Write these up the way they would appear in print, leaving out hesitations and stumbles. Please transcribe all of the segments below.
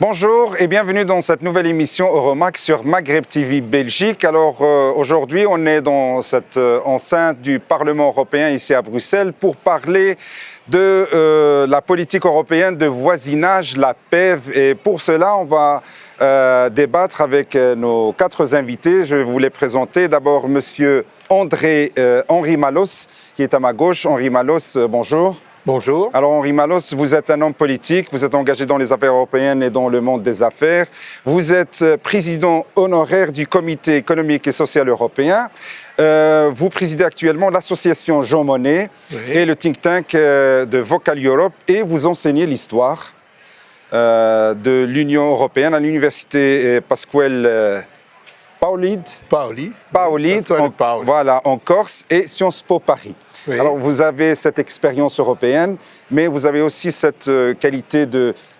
Bonjour et bienvenue dans cette nouvelle émission Euromax sur Maghreb TV Belgique. Alors aujourd'hui, on est dans cette enceinte du Parlement européen ici à Bruxelles pour parler de la politique européenne de voisinage, la PEV. Et pour cela, on va débattre avec nos quatre invités. Je vais vous les présenter. D'abord, monsieur Henri Malos, qui est à ma gauche. Henri Malos, bonjour. Bonjour. Alors Henri Malos, vous êtes un homme politique, vous êtes engagé dans les affaires européennes et dans le monde des affaires. Vous êtes président honoraire du Comité économique et social européen. Vous présidez actuellement l'association Jean Monnet et le think tank de Vocal Europe et vous enseignez l'histoire de l'Union européenne à l'université Pasquale Paoli, voilà, en Corse et Sciences Po Paris. Oui. Alors, vous avez cette expérience européenne, mais vous avez aussi cette qualité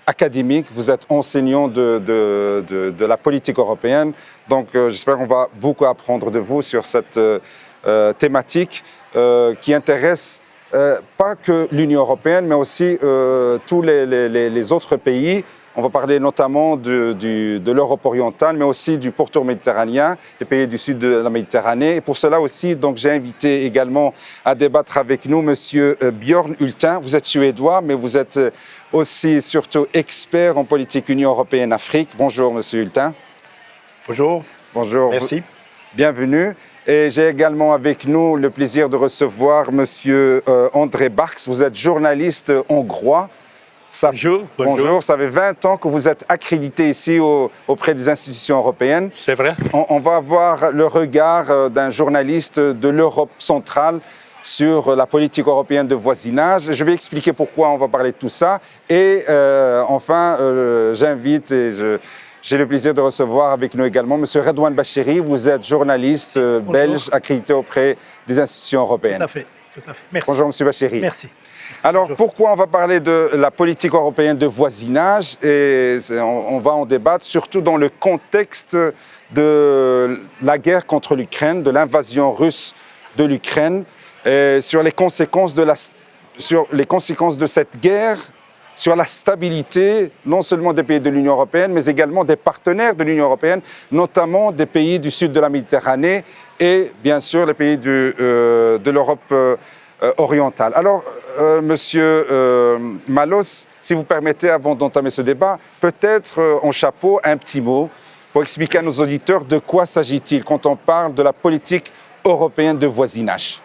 académique. Vous êtes enseignant de la politique européenne. Donc, j'espère qu'on va beaucoup apprendre de vous sur cette thématique qui intéresse pas que l'Union européenne, mais aussi tous les autres pays. On va parler notamment de l'Europe orientale, mais aussi du pourtour méditerranéen, les pays du sud de la Méditerranée. Et pour cela aussi, donc, j'ai invité également à débattre avec nous Monsieur Björn Hultin. Vous êtes suédois, mais vous êtes aussi surtout expert en politique Union européenne-Afrique. Bonjour Monsieur Hultin. Bonjour. Bonjour. Merci. Bienvenue. Et j'ai également avec nous le plaisir de recevoir Monsieur André Barks. Vous êtes journaliste hongrois. Bonjour, ça fait 20 ans que vous êtes accrédité ici auprès des institutions européennes. C'est vrai. On va avoir le regard d'un journaliste de l'Europe centrale sur la politique européenne de voisinage. Je vais expliquer pourquoi on va parler de tout ça. Et enfin, j'invite et j'ai le plaisir de recevoir avec nous également M. Redouane Bachiri. Vous êtes journaliste belge accrédité auprès des institutions européennes. Tout à fait. Merci. Bonjour M. Bachiri. Merci. Alors, bonjour. Pourquoi on va parler de la politique européenne de voisinage et on va en débattre, surtout dans le contexte de la guerre contre l'Ukraine, de l'invasion russe de l'Ukraine, sur les conséquences de cette guerre, sur la stabilité non seulement des pays de l'Union européenne, mais également des partenaires de l'Union européenne, notamment des pays du sud de la Méditerranée et bien sûr les pays de l'Europe orientale. Alors, Monsieur Malos, si vous permettez, avant d'entamer ce débat, peut-être en chapeau, un petit mot pour expliquer à nos auditeurs de quoi s'agit-il quand on parle de la politique européenne de voisinage.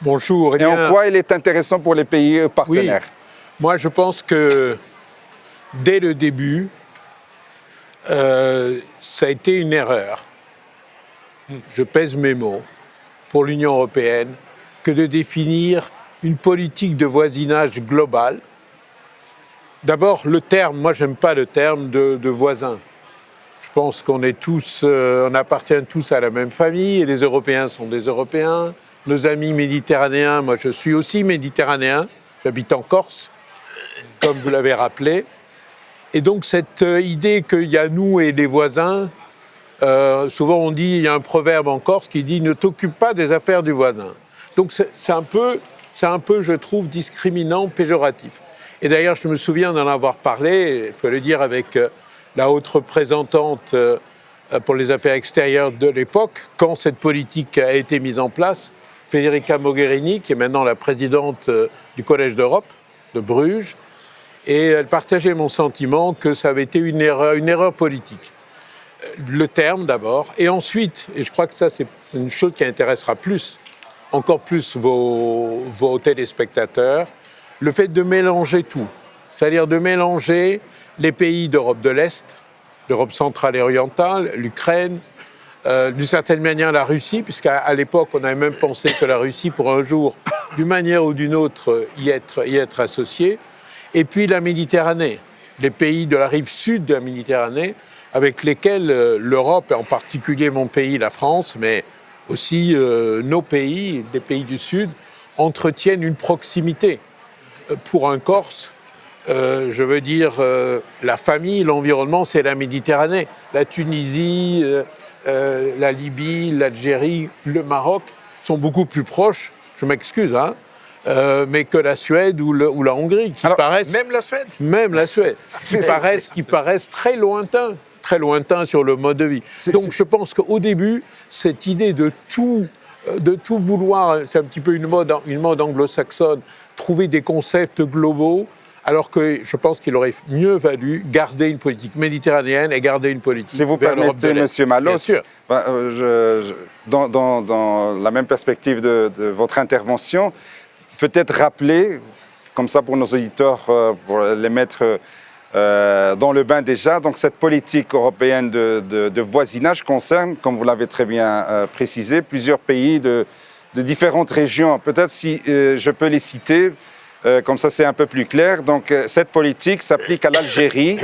Bonjour. Et en quoi elle est intéressante pour les pays partenaires. Oui. Moi, je pense que dès le début, ça a été une erreur. Je pèse mes mots pour l'Union européenne que de définir une politique de voisinage globale. D'abord, le terme, moi j'aime pas le terme de voisin. Je pense qu'on est tous, on appartient tous à la même famille et les Européens sont des Européens. Nos amis méditerranéens, moi je suis aussi méditerranéen, j'habite en Corse, comme vous l'avez rappelé. Et donc cette idée qu'il y a nous et les voisins, souvent on dit, il y a un proverbe en Corse qui dit « ne t'occupe pas des affaires du voisin ». Donc c'est un peu, je trouve, discriminant, péjoratif. Et d'ailleurs, je me souviens d'en avoir parlé, je peux le dire avec la haute représentante pour les affaires extérieures de l'époque, quand cette politique a été mise en place, Federica Mogherini, qui est maintenant la présidente du Collège d'Europe, de Bruges, et elle partageait mon sentiment que ça avait été une erreur politique. Le terme d'abord, et ensuite, et je crois que ça c'est une chose qui intéressera encore plus vos téléspectateurs, le fait de mélanger tout, c'est-à-dire de mélanger les pays d'Europe de l'Est, d'Europe centrale et orientale, l'Ukraine, d'une certaine manière la Russie, puisqu'à l'époque on avait même pensé que la Russie pourrait un jour, d'une manière ou d'une autre, y être associée, et puis la Méditerranée, les pays de la rive sud de la Méditerranée, avec lesquels l'Europe, et en particulier mon pays, la France, mais aussi nos pays, des pays du Sud, entretiennent une proximité. Pour un Corse, je veux dire, la famille, l'environnement, c'est la Méditerranée. La Tunisie, la Libye, l'Algérie, le Maroc sont beaucoup plus proches, je m'excuse, mais que la Suède ou la Hongrie, qui paraissent... Même la Suède? Même la Suède, qui paraissent très lointains sur le mode de vie. Donc je pense qu'au début, cette idée de tout vouloir, c'est un petit peu une mode anglo-saxonne, trouver des concepts globaux, alors que je pense qu'il aurait mieux valu garder une politique méditerranéenne et garder une politique Si vous vers l'Europe de permettez, l'Est. M. Malos, Bien sûr. dans la même perspective de votre intervention, peut-être rappeler, comme ça pour nos auditeurs, pour les mettre dans le bain déjà, donc cette politique européenne de voisinage concerne, comme vous l'avez très bien précisé, plusieurs pays de différentes régions. Peut-être si je peux les citer, comme ça c'est un peu plus clair. Donc cette politique s'applique à l'Algérie,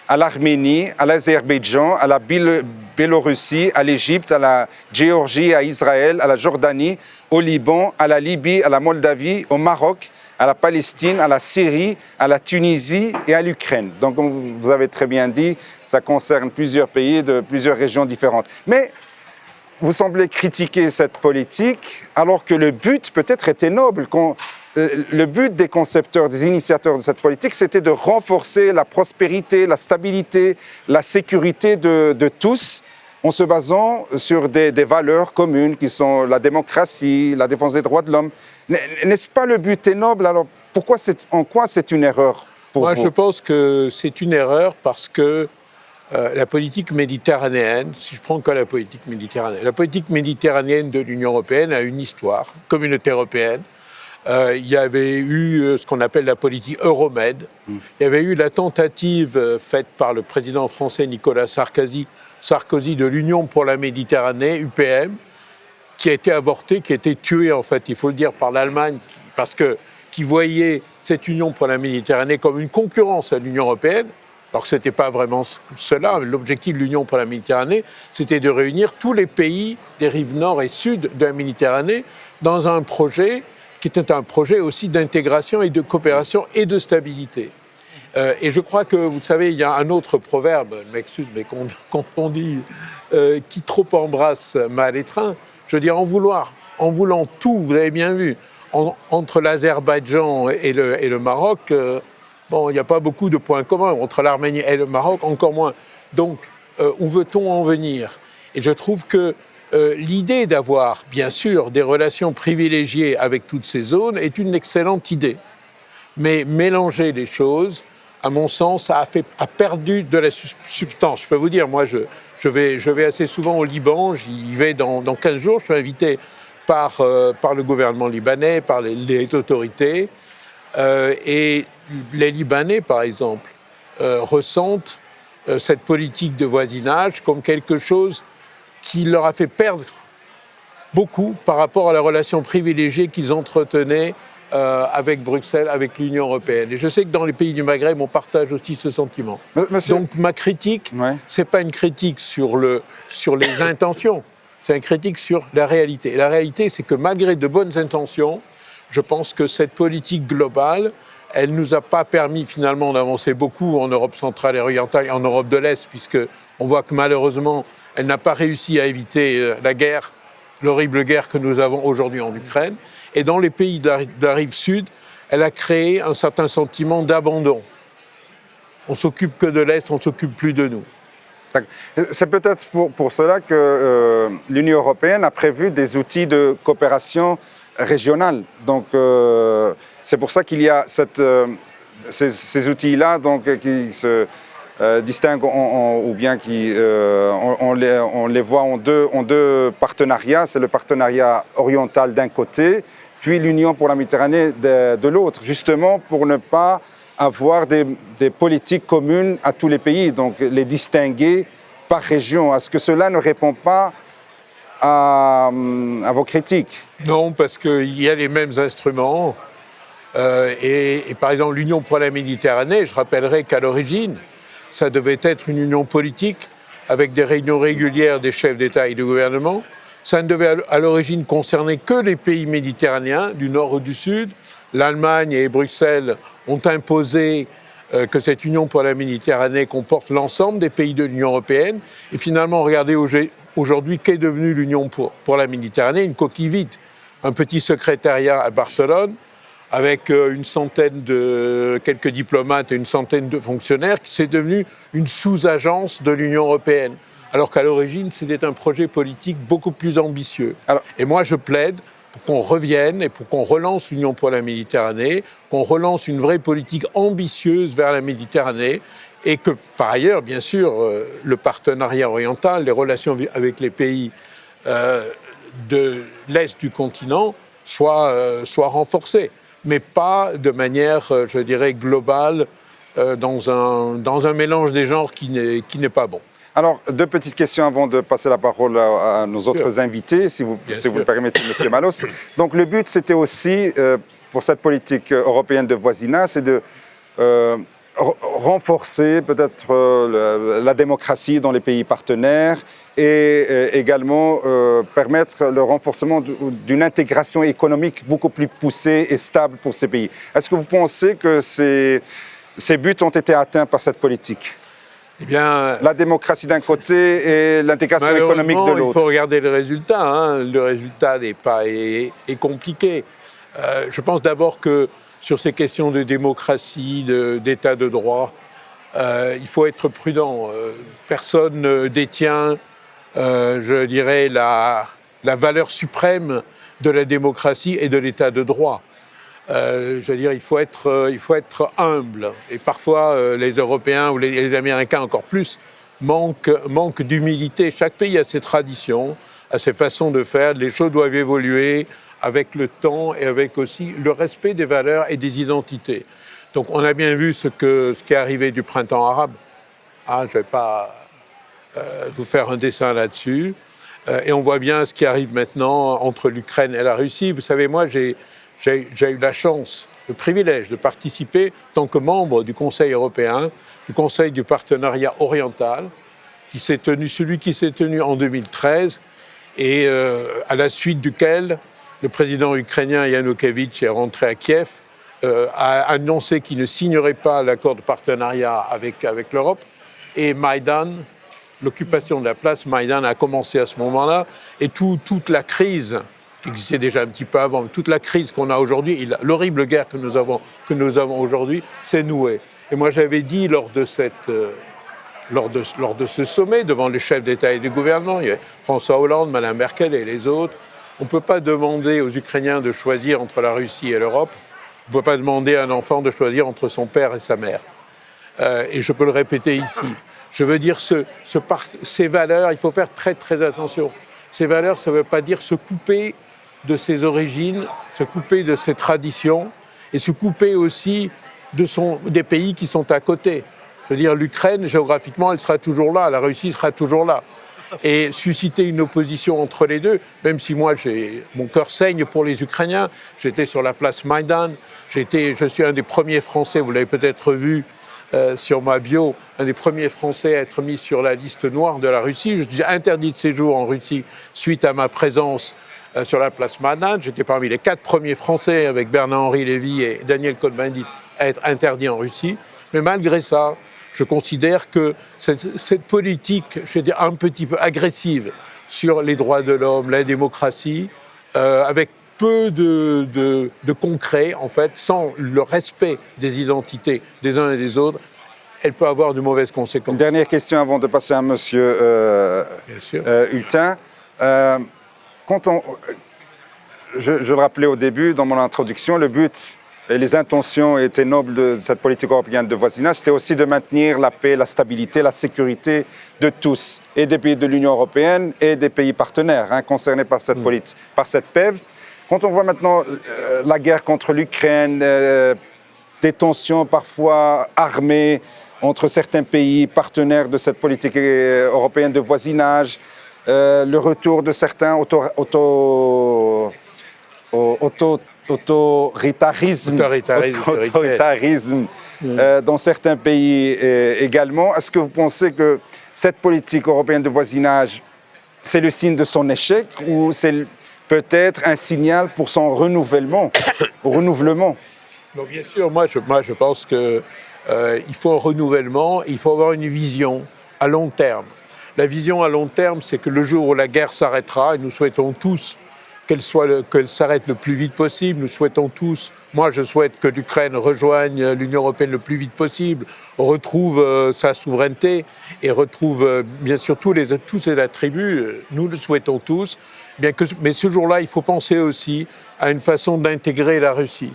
à l'Arménie, à l'Azerbaïdjan, à la Biélorussie, à l'Égypte, à la Géorgie, à Israël, à la Jordanie, au Liban, à la Libye, à la Moldavie, au Maroc, à la Palestine, à la Syrie, à la Tunisie et à l'Ukraine. Donc, comme vous avez très bien dit, ça concerne plusieurs pays de plusieurs régions différentes. Mais vous semblez critiquer cette politique alors que le but peut-être était noble. Le but des concepteurs, des initiateurs de cette politique, c'était de renforcer la prospérité, la stabilité, la sécurité de tous, en se basant sur des valeurs communes qui sont la démocratie, la défense des droits de l'homme. N'est-ce pas le but est noble? Alors en quoi c'est une erreur pour vous? Je pense que c'est une erreur parce que la politique méditerranéenne, si je prends que la politique méditerranéenne de l'Union européenne a une histoire, communauté européenne. Il y avait eu ce qu'on appelle la politique Euromed. Il y avait eu la tentative faite par le président français Nicolas Sarkozy de l'Union pour la Méditerranée, UPM, qui a été avortée, qui a été tuée, en fait, il faut le dire, par l'Allemagne, qui voyait cette Union pour la Méditerranée comme une concurrence à l'Union européenne, alors que ce n'était pas vraiment cela. L'objectif de l'Union pour la Méditerranée, c'était de réunir tous les pays des rives nord et sud de la Méditerranée dans un projet qui était un projet aussi d'intégration et de coopération et de stabilité. Et je crois que, vous savez, il y a un autre proverbe, m'excuse, mais quand on dit qui trop embrasse mal étreint, je veux dire, en voulant tout, vous avez bien vu, entre l'Azerbaïdjan et le Maroc, il n'y a pas beaucoup de points communs. Entre l'Arménie et le Maroc, encore moins. Donc, où veut-on en venir? Et je trouve que l'idée d'avoir, bien sûr, des relations privilégiées avec toutes ces zones est une excellente idée. Mais mélanger les choses, à mon sens, a perdu de la substance. Je peux vous dire, moi, je vais assez souvent au Liban, j'y vais dans 15 jours, je suis invité par le gouvernement libanais, par les autorités. Et les Libanais, par exemple, ressentent cette politique de voisinage comme quelque chose qui leur a fait perdre beaucoup par rapport à la relation privilégiée qu'ils entretenaient avec Bruxelles, avec l'Union européenne. Et je sais que dans les pays du Maghreb, on partage aussi ce sentiment. Donc ma critique, c'est pas une critique sur les intentions, c'est une critique sur la réalité. Et la réalité, c'est que malgré de bonnes intentions, je pense que cette politique globale, elle ne nous a pas permis finalement d'avancer beaucoup en Europe centrale et orientale et en Europe de l'Est, puisqu'on voit que malheureusement, elle n'a pas réussi à éviter la guerre, l'horrible guerre que nous avons aujourd'hui en Ukraine. Et dans les pays de la rive sud, elle a créé un certain sentiment d'abandon. On s'occupe que de l'Est, on ne s'occupe plus de nous. C'est peut-être pour cela que l'Union européenne a prévu des outils de coopération régionale. Donc, c'est pour ça qu'il y a ces outils-là qui se distinguent ou bien on les voit en deux partenariats. C'est le partenariat oriental d'un côté, puis l'Union pour la Méditerranée de l'autre, justement pour ne pas avoir des politiques communes à tous les pays, donc les distinguer par région. Est-ce que cela ne répond pas à vos critiques? Non, parce qu'il y a les mêmes instruments. Et par exemple, l'Union pour la Méditerranée, je rappellerai qu'à l'origine, ça devait être une union politique avec des réunions régulières des chefs d'État et de gouvernement. Ça ne devait à l'origine concerner que les pays méditerranéens, du nord ou du sud. L'Allemagne et Bruxelles ont imposé que cette union pour la Méditerranée comporte l'ensemble des pays de l'Union européenne. Et finalement, regardez aujourd'hui qu'est devenue l'Union pour la Méditerranée, une coquille vide. Un petit secrétariat à Barcelone, avec quelques diplomates et une centaine de fonctionnaires, c'est devenu une sous-agence de l'Union européenne. Alors qu'à l'origine, c'était un projet politique beaucoup plus ambitieux. Et moi, je plaide pour qu'on revienne et pour qu'on relance l'Union pour la Méditerranée, qu'on relance une vraie politique ambitieuse vers la Méditerranée, et que, par ailleurs, bien sûr, le partenariat oriental, les relations avec les pays de l'Est du continent soient renforcées, mais pas de manière, je dirais, globale, dans un mélange des genres qui n'est pas bon. Alors, deux petites questions avant de passer la parole à nos autres invités, si vous le permettez, M. Malos. Donc, le but, c'était aussi, pour cette politique européenne de voisinage, c'est de renforcer peut-être la démocratie dans les pays partenaires et également permettre le renforcement d'une intégration économique beaucoup plus poussée et stable pour ces pays. Est-ce que vous pensez que ces buts ont été atteints par cette politique ? Eh bien, la démocratie d'un côté et l'intégration économique de l'autre. Il faut regarder le résultat. Hein. Le résultat est compliqué. Je pense d'abord que sur ces questions de démocratie, d'état de droit, il faut être prudent. Personne ne détient, je dirais, la valeur suprême de la démocratie et de l'état de droit. Je veux dire, il faut être humble. Et parfois, les Européens ou les Américains encore plus manquent d'humilité. Chaque pays a ses traditions, a ses façons de faire. Les choses doivent évoluer avec le temps et avec aussi le respect des valeurs et des identités. Donc, on a bien vu ce qui est arrivé du printemps arabe. Je ne vais pas vous faire un dessin là-dessus. Et on voit bien ce qui arrive maintenant entre l'Ukraine et la Russie. Vous savez, moi, j'ai eu la chance, le privilège de participer en tant que membre du Conseil européen, du Conseil du partenariat oriental, celui qui s'est tenu en 2013 et à la suite duquel le président ukrainien Yanukovych est rentré à Kiev, a annoncé qu'il ne signerait pas l'accord de partenariat avec l'Europe, et Maïdan, l'occupation de la place Maïdan a commencé à ce moment-là, et toute la crise qui existait déjà un petit peu avant, toute la crise qu'on a aujourd'hui, l'horrible guerre que nous avons aujourd'hui, s'est nouée. Et moi, j'avais dit lors de ce sommet, devant les chefs d'État et de gouvernement, il y avait François Hollande, Mme Merkel et les autres, on ne peut pas demander aux Ukrainiens de choisir entre la Russie et l'Europe, on ne peut pas demander à un enfant de choisir entre son père et sa mère. Et je peux le répéter ici. Je veux dire, ces valeurs, il faut faire très très attention. Ces valeurs, ça ne veut pas dire se couper de ses origines, se couper de ses traditions et se couper aussi des pays qui sont à côté. Je veux dire, l'Ukraine, géographiquement, elle sera toujours là, la Russie sera toujours là. Et susciter une opposition entre les deux, même si moi, mon cœur saigne pour les Ukrainiens, j'étais sur la place Maïdan, je suis un des premiers Français, vous l'avez peut-être vu sur ma bio, un des premiers Français à être mis sur la liste noire de la Russie. Je suis interdit de séjour en Russie suite à ma présence sur la place Maïdan. J'étais parmi les 4 premiers Français, avec Bernard-Henri Lévy et Daniel Cohn-Bendit, à être interdit en Russie. Mais malgré ça, je considère que cette politique, je dirais, un petit peu agressive sur les droits de l'homme, la démocratie, avec peu de concret, en fait, sans le respect des identités des uns et des autres, elle peut avoir de mauvaises conséquences. Une dernière question avant de passer à M. Hultin. Je le rappelais au début, dans mon introduction, le but et les intentions étaient nobles de cette politique européenne de voisinage, c'était aussi de maintenir la paix, la stabilité, la sécurité de tous, et des pays de l'Union européenne et des pays partenaires concernés par cette politique, par cette PEV. Quand on voit maintenant la guerre contre l'Ukraine, des tensions parfois armées entre certains pays partenaires de cette politique européenne de voisinage, le retour de certains autoritarisme dans certains pays également. Est-ce que vous pensez que cette politique européenne de voisinage, c'est le signe de son échec ou c'est peut-être un signal pour son renouvellement? Non, bien sûr, moi je pense qu'il faut un renouvellement, il faut avoir une vision à long terme. La vision à long terme, c'est que le jour où la guerre s'arrêtera, et nous souhaitons tous qu'elle s'arrête le plus vite possible. Nous souhaitons tous, moi je souhaite que l'Ukraine rejoigne l'Union européenne le plus vite possible, retrouve sa souveraineté et retrouve bien sûr tous ses attributs. Nous le souhaitons tous. Mais ce jour-là, il faut penser aussi à une façon d'intégrer la Russie.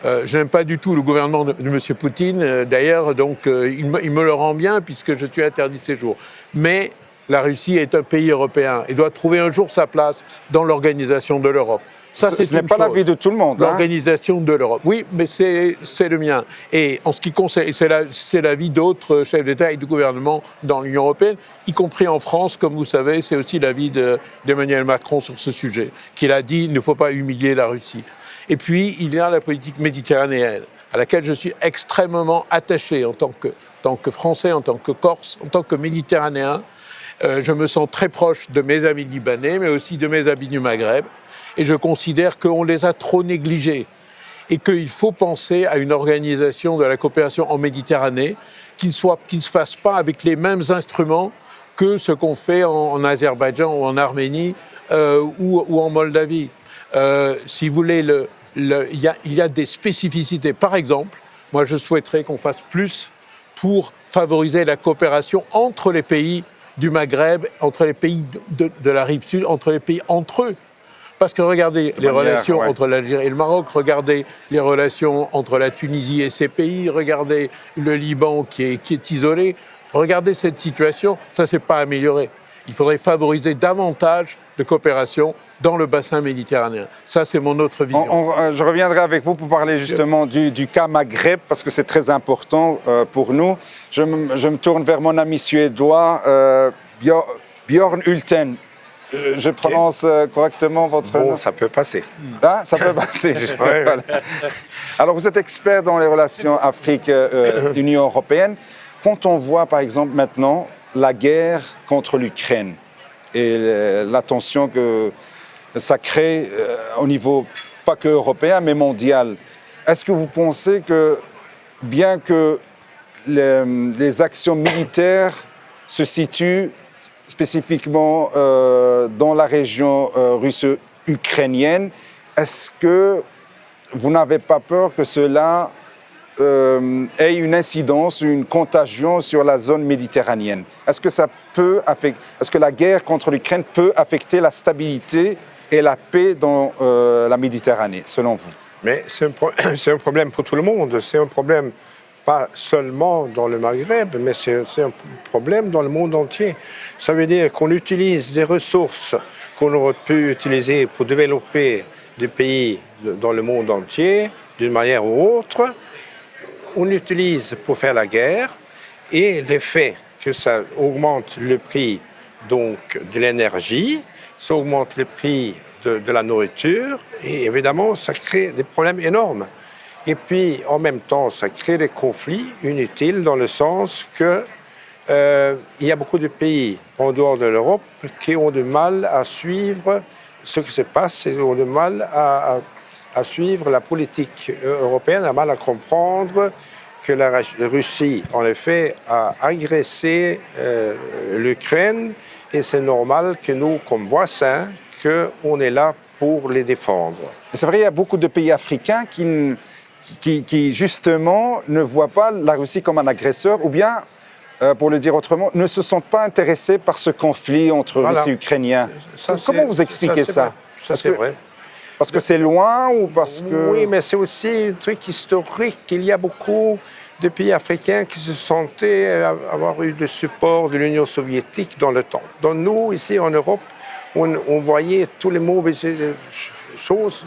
Je n'aime pas du tout le gouvernement de M. Poutine, d'ailleurs, donc il me le rend bien puisque je suis interdit de séjour. Mais la Russie est un pays européen et doit trouver un jour sa place dans l'organisation de l'Europe. Ça, ce n'est pas l'avis de tout le monde. L'organisation de l'Europe. Oui, mais c'est le mien. Et en ce qui concerne, c'est l'avis d'autres chefs d'État et de gouvernement dans l'Union européenne, y compris en France, comme vous savez, c'est aussi l'avis d'Emmanuel Macron sur ce sujet, qu'il a dit qu'il ne faut pas humilier la Russie. Et puis, il y a la politique méditerranéenne, à laquelle je suis extrêmement attaché en tant que Français, en tant que Corse, en tant que Méditerranéen. Je me sens très proche de mes amis libanais, mais aussi de mes amis du Maghreb. Et je considère qu'on les a trop négligés et qu'il faut penser à une organisation de la coopération en Méditerranée qui ne se fasse pas avec les mêmes instruments que ce qu'on fait en Azerbaïdjan ou en Arménie ou en Moldavie. Si vous voulez, il y a des spécificités. Par exemple, moi je souhaiterais qu'on fasse plus pour favoriser la coopération entre les pays du Maghreb, entre les pays de la rive sud, entre les pays entre eux. Parce que regardez les relations entre l'Algérie et le Maroc, regardez les relations entre la Tunisie et ces pays, regardez le Liban qui est isolé, regardez cette situation, ça ne s'est pas amélioré. Il faudrait favoriser davantage de coopération dans le bassin méditerranéen. Ça, c'est mon autre vision. Je reviendrai avec vous pour parler justement du cas Maghreb, parce que c'est très important pour nous. Je me tourne vers mon ami suédois, Björn Hulten. Je prononce correctement votre nom? Ça peut passer. Ah, ça peut passer. Voilà. Alors, vous êtes expert dans les relations Afrique-Union européenne. Quand on voit, par exemple, maintenant, la guerre contre l'Ukraine et la tension que ça crée au niveau, pas que européen, mais mondial, est-ce que vous pensez que, bien que les actions militaires se situent spécifiquement dans la région russo-ukrainienne, est-ce que vous n'avez pas peur que cela ait une incidence, une contagion sur la zone méditerranéenne? Est-ce que la guerre contre l'Ukraine peut affecter la stabilité et la paix dans la Méditerranée, selon vous? Mais c'est un problème pour tout le monde. C'est un problème pas seulement dans le Maghreb, mais c'est un problème dans le monde entier. Ça veut dire qu'on utilise des ressources qu'on aurait pu utiliser pour développer des pays dans le monde entier, d'une manière ou autre. On l'utilise pour faire la guerre, et l'effet que ça augmente le prix donc, de l'énergie, ça augmente le prix de la nourriture, et évidemment, ça crée des problèmes énormes. Et puis, en même temps, ça crée des conflits inutiles dans le sens que il y a beaucoup de pays en dehors de l'Europe qui ont du mal à suivre ce qui se passe, et ont du mal à suivre la politique européenne, a mal à comprendre que la Russie, en effet, a agressé l'Ukraine, et c'est normal que nous, comme voisins, qu'on est là pour les défendre. C'est vrai, il y a beaucoup de pays africains qui justement ne voient pas la Russie comme un agresseur, ou bien, pour le dire autrement, ne se sentent pas intéressés par ce conflit entre Russes et Ukrainiens. Comment vous expliquez ça? Ça, c'est vrai. Parce que c'est loin ou parce que... Oui, mais c'est aussi un truc historique. Il y a beaucoup de pays africains qui se sentaient avoir eu le support de l'Union soviétique dans le temps. Donc nous, ici en Europe, on voyait toutes les mauvaises choses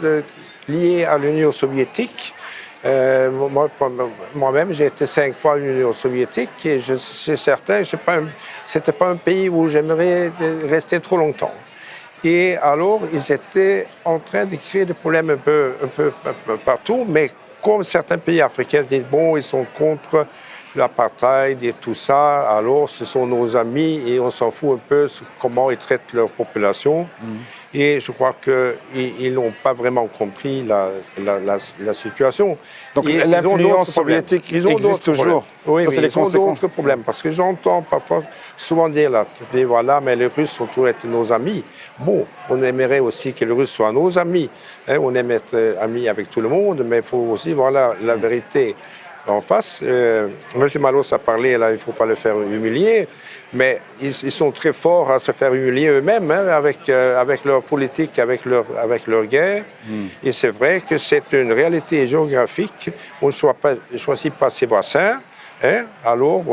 liées à l'Union soviétique. Moi-même, j'ai été 5 fois en Union soviétique, et je suis certain, c'était pas un pays où j'aimerais rester trop longtemps. Et alors, ils étaient en train de créer des problèmes un peu partout, mais comme certains pays africains disent, bon, ils sont contre l'apartheid et tout ça, alors ce sont nos amis et on s'en fout un peu comment ils traitent leur population. Et je crois qu'ils n'ont pas vraiment compris la situation. Donc Et l'influence soviétique existe toujours. Oui, ça, mais c'est les ils ont conséquences. d'autres problèmes. Parce que j'entends parfois souvent dire, là, voilà, mais les Russes ont toujours été nos amis. Bon, on aimerait aussi que les Russes soient nos amis. Hein, on aime être amis avec tout le monde, mais il faut aussi voir la vérité en face. M. Malos a parlé, là, il ne faut pas le faire humilier, mais ils sont très forts à se faire humilier eux-mêmes, hein, avec leur politique, avec leur guerre. Et c'est vrai que c'est une réalité géographique. On ne choisit pas ses voisins, hein, alors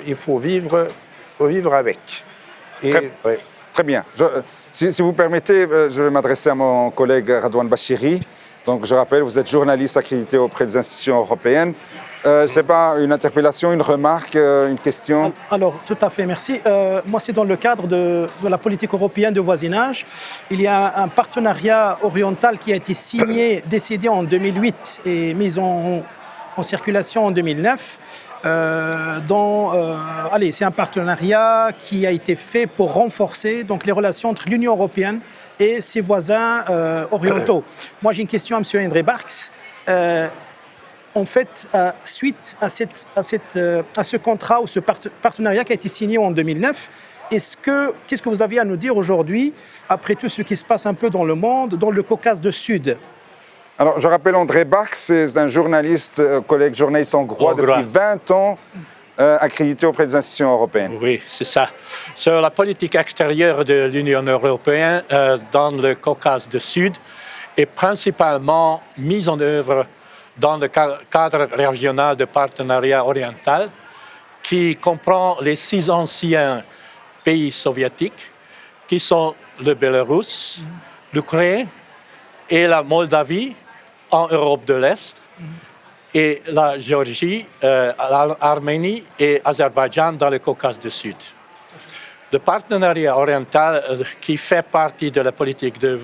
il faut vivre avec. Très bien. Si vous permettez, je vais m'adresser à mon collègue Radouane Bachiri. Donc, je rappelle, vous êtes journaliste accrédité auprès des institutions européennes. Ce n'est pas une interpellation, une remarque, une question? Alors, tout à fait, merci. Moi, c'est dans le cadre de la politique européenne de voisinage. Il y a un partenariat oriental qui a été signé, décidé en 2008 et mis en circulation en 2009. C'est un partenariat qui a été fait pour renforcer donc, les relations entre l'Union européenne et ses voisins orientaux. Moi, j'ai une question à M. Endre Barks. En fait, suite à ce contrat ou ce partenariat qui a été signé en 2009, qu'est-ce que vous avez à nous dire aujourd'hui, après tout ce qui se passe un peu dans le monde, dans le Caucase du Sud? Alors, je rappelle, André Barks, c'est un journaliste, collègue journaliste hongrois depuis 20 ans, accrédité auprès des institutions européennes. Oui, c'est ça. Sur la politique extérieure de l'Union européenne dans le Caucase du Sud est principalement mise en œuvre dans le cadre régional de partenariat oriental qui comprend les 6 anciens pays soviétiques qui sont le Bélarus, l'Ukraine et la Moldavie en Europe de l'Est et la Géorgie, l'Arménie et l'Azerbaïdjan dans le Caucase du Sud. Le partenariat oriental qui fait partie de la politique de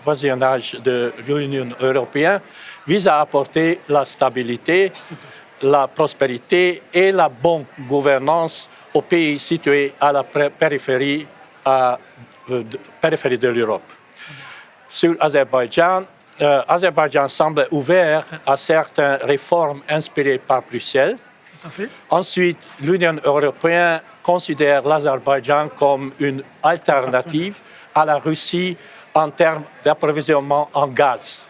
voisinage de l'Union européenne vise à apporter la stabilité, la prospérité et la bonne gouvernance aux pays situés à la périphérie de l'Europe. Sur l'Azerbaïdjan, l'Azerbaïdjan semble ouvert à certaines réformes inspirées par Bruxelles. Ensuite, l'Union européenne considère l'Azerbaïdjan comme une alternative à la Russie en termes d'approvisionnement en gaz.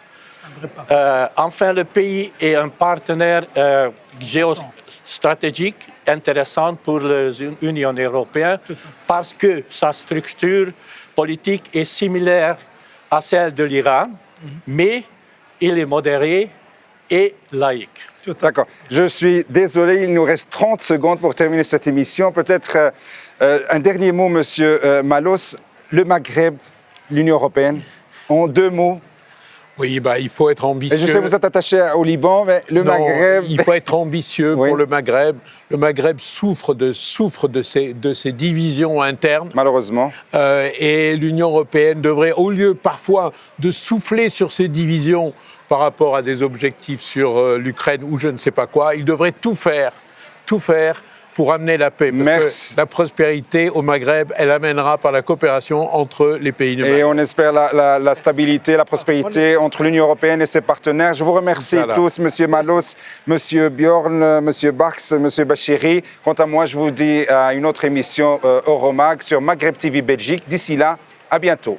Enfin, le pays est un partenaire géostratégique intéressant pour l'Union européenne parce que sa structure politique est similaire à celle de l'Iran, mais il est modéré et laïque. D'accord. Je suis désolé, il nous reste 30 secondes pour terminer cette émission. Peut-être un dernier mot, Monsieur Malos. Le Maghreb, l'Union européenne, en 2 mots. Oui, il faut être ambitieux. Et je sais que vous êtes attaché au Liban, mais le Maghreb... Il faut être ambitieux pour le Maghreb. Le Maghreb souffre de ces divisions internes. Malheureusement. Et l'Union européenne devrait, au lieu parfois de souffler sur ces divisions par rapport à des objectifs sur l'Ukraine ou je ne sais pas quoi, il devrait tout faire pour amener la paix. Parce que la prospérité au Maghreb, elle amènera par la coopération entre les pays du Maghreb. Et on espère la stabilité, la prospérité entre l'Union européenne et ses partenaires. Je vous remercie tous, Monsieur Malos, Monsieur Bjorn, Monsieur Barks, Monsieur Bachiri. Quant à moi, je vous dis à une autre émission Euromag sur Maghreb TV Belgique. D'ici là, à bientôt.